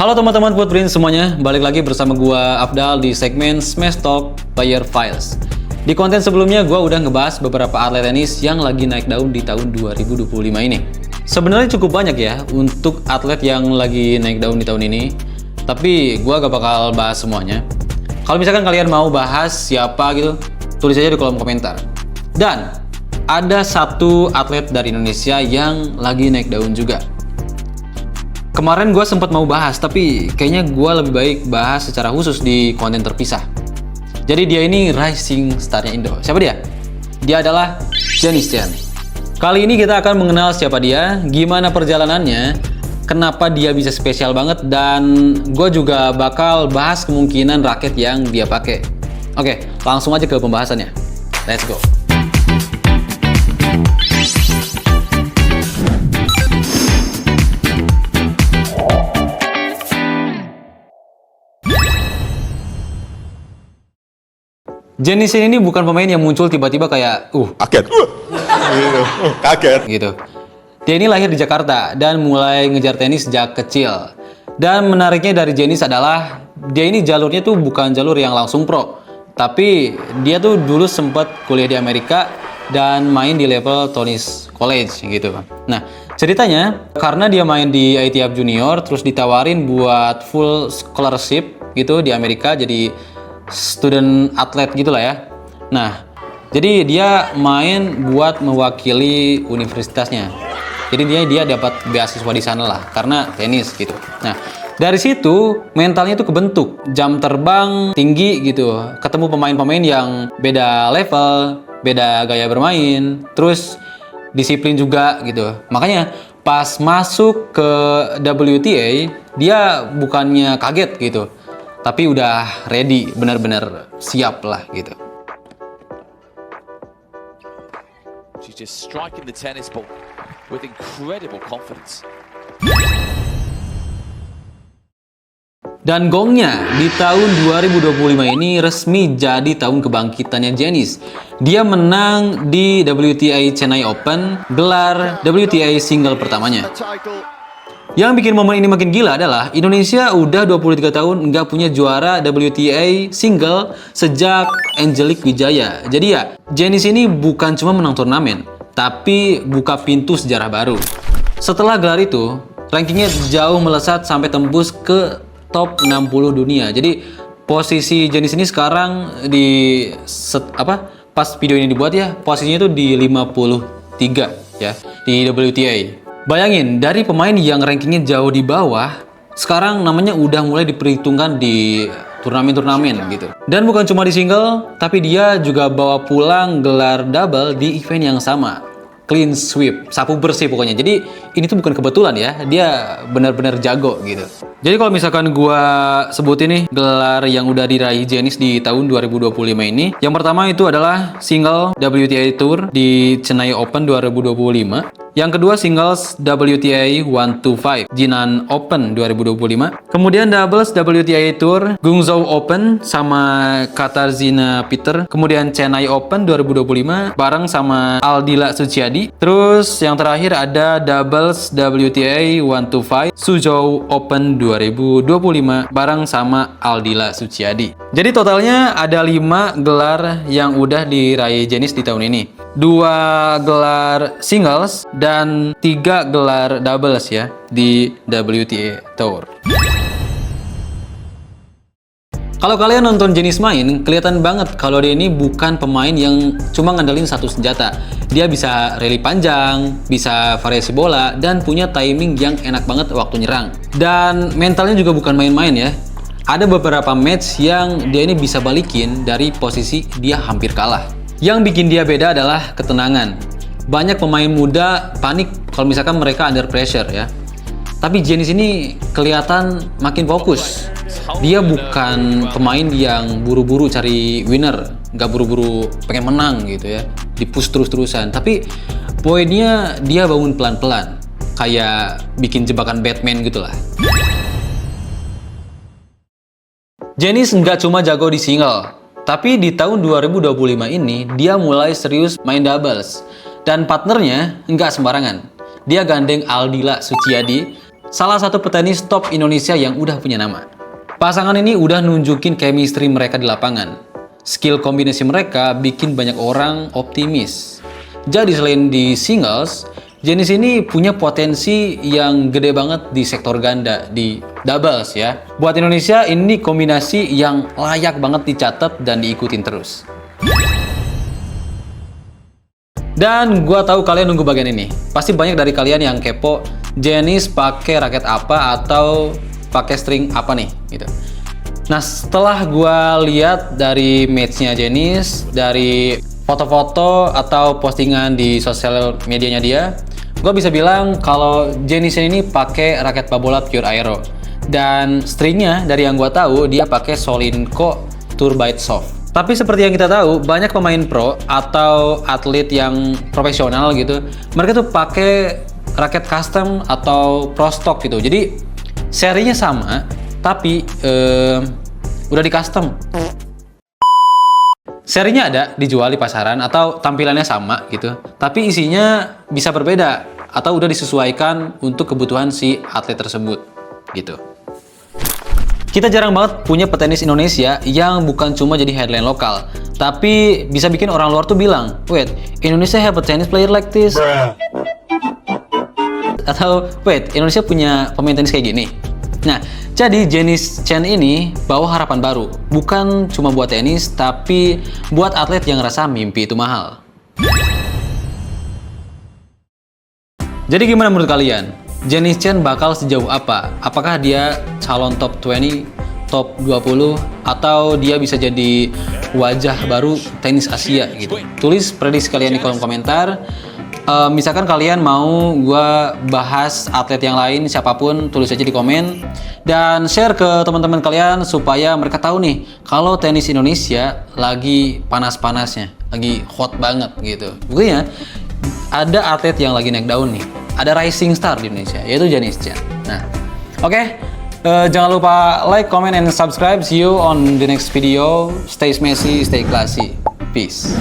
Halo teman-teman Footprint semuanya, balik lagi bersama gua Afdal di segmen Smash Talk Player Files. Di konten sebelumnya gua udah ngebahas beberapa atlet tenis yang lagi naik daun di tahun 2025 ini. Sebenarnya cukup banyak ya untuk atlet yang lagi naik daun di tahun ini, tapi gua gak bakal bahas semuanya. Kalau misalkan kalian mau bahas siapa gitu, tulis aja di kolom komentar. Dan ada satu atlet dari Indonesia yang lagi naik daun juga. Kemarin gue sempat mau bahas, tapi kayaknya gue lebih baik bahas secara khusus di konten terpisah. Jadi dia ini rising starnya Indo. Siapa dia? Dia adalah Jenis Tian. Kali ini kita akan mengenal siapa dia, gimana perjalanannya, kenapa dia bisa spesial banget, dan gue juga bakal bahas kemungkinan raket yang dia pakai. Oke, langsung aja ke pembahasannya. Let's go. Jenis ini bukan pemain yang muncul tiba-tiba kayak kaget. Kaget. gitu. Dia ini lahir di Jakarta dan mulai ngejar tenis sejak kecil. Dan menariknya dari Jenis adalah dia ini jalurnya tuh bukan jalur yang langsung pro, tapi dia tuh dulu sempat kuliah di Amerika dan main di level Tony's College gitu. Nah, ceritanya karena dia main di ITF Junior terus ditawarin buat full scholarship gitu di Amerika, jadi student atlet gitulah ya. Nah, jadi dia main buat mewakili universitasnya. Jadi dia dapat beasiswa di sana lah karena tenis gitu. Nah, dari situ mentalnya tuh kebentuk, jam terbang tinggi gitu. Ketemu pemain-pemain yang beda level, beda gaya bermain, terus disiplin juga gitu. Makanya pas masuk ke WTA, dia bukannya kaget gitu, tapi udah ready, benar-benar siap lah gitu. She's just striking the tennis ball with incredible confidence. Dan gongnya di tahun 2025 ini resmi jadi tahun kebangkitannya Jenis. Dia menang di WTA Chennai Open, gelar WTA single pertamanya. Yang bikin momen ini makin gila adalah Indonesia udah 23 tahun nggak punya juara WTA single sejak Angelique Wijaya. Jadi ya, Jenis ini bukan cuma menang turnamen, tapi buka pintu sejarah baru. Setelah gelar itu, rankingnya jauh melesat sampai tembus ke top 60 dunia. Jadi posisi Jenis ini sekarang pas video ini dibuat ya, posisinya itu di 53 ya di WTA. Bayangin, dari pemain yang rankingnya jauh di bawah, sekarang namanya udah mulai diperhitungkan di turnamen-turnamen gitu. Dan bukan cuma di single, tapi dia juga bawa pulang gelar double di event yang sama. Clean sweep, sapu bersih pokoknya. Jadi ini tuh bukan kebetulan ya, dia benar-benar jago gitu. Jadi kalau misalkan gua sebutin nih gelar yang udah diraih Jenis di tahun 2025 ini, yang pertama itu adalah single WTA Tour di Chennai Open 2025. Yang kedua singles WTA 125 Jinan Open 2025. Kemudian doubles WTA Tour Guangzhou Open sama Katarzyna Peter. Kemudian Chennai Open 2025 bareng sama Aldila Suciadi. Terus yang terakhir ada doubles WTA 125 Suzhou Open 2025 bareng sama Aldila Suciadi. Jadi totalnya ada 5 gelar yang udah diraih Jenis di tahun ini. 2 gelar singles dan 3 gelar doubles ya di WTA Tour. Kalau kalian nonton Jenis main, kelihatan banget kalau dia ini bukan pemain yang cuma ngandelin satu senjata. Dia bisa rally panjang, bisa variasi bola, dan punya timing yang enak banget waktu nyerang. Dan mentalnya juga bukan main-main ya. Ada beberapa match yang dia ini bisa balikin dari posisi dia hampir kalah. Yang bikin dia beda adalah ketenangan. Banyak pemain muda panik kalau misalkan mereka under pressure ya. Tapi Jenis ini kelihatan makin fokus. Dia bukan pemain yang buru-buru cari winner, nggak buru-buru pengen menang gitu ya, di-push terus-terusan. Tapi poinnya dia bangun pelan-pelan, kayak bikin jebakan Batman gitu lah. Jenis nggak cuma jago di single, tapi di tahun 2025 ini dia mulai serius main doubles. Dan partnernya nggak sembarangan. Dia gandeng Aldila Suciadi. salah satu petenis top Indonesia yang udah punya nama. Pasangan ini udah nunjukin chemistry mereka di lapangan. Skill kombinasi mereka bikin banyak orang optimis. Jadi selain di singles, jenis ini punya potensi yang gede banget di sektor ganda, di doubles ya. Buat Indonesia ini kombinasi yang layak banget dicatat dan diikutin terus. Dan gua tahu kalian nunggu bagian ini. Pasti banyak dari kalian yang kepo, Janice pakai raket apa atau pakai string apa nih gitu. Nah, setelah gua lihat dari match-nya Janice, dari foto-foto atau postingan di sosial medianya dia, gua bisa bilang kalau Janice ini pakai raket Babolat Pure Aero. Dan stringnya dari yang gua tahu dia pakai Solinco Turbite Soft. Tapi seperti yang kita tahu, banyak pemain pro atau atlet yang profesional gitu, mereka tuh pakai raket custom atau pro stock gitu. Jadi serinya sama, tapi udah di custom. Serinya ada dijual di pasaran atau tampilannya sama gitu, tapi isinya bisa berbeda atau udah disesuaikan untuk kebutuhan si atlet tersebut gitu. Kita jarang banget punya petenis Indonesia yang bukan cuma jadi headline lokal, tapi bisa bikin orang luar tuh bilang, wait, Indonesia have a tennis player like this? Atau, wait, Indonesia punya pemain tenis kayak gini? Nah, jadi Janice Chen ini bawa harapan baru, bukan cuma buat tenis, tapi buat atlet yang ngerasa mimpi itu mahal. Jadi gimana menurut kalian? Janice Chen bakal sejauh apa? Apakah dia calon top 20, top 20, atau dia bisa jadi wajah baru tenis Asia gitu? Tulis prediksi kalian di kolom komentar. Misalkan kalian mau gue bahas atlet yang lain, siapapun, tulis aja di komen. Dan share ke teman-teman kalian supaya mereka tahu nih, kalau tenis Indonesia lagi panas-panasnya, lagi hot banget gitu. Buktinya, ada atlet yang lagi naik daun nih. Ada rising star di Indonesia, yaitu Janice Chen. Nah, oke. Jangan lupa like, comment, and subscribe. See you on the next video. Stay messy, stay classy. Peace.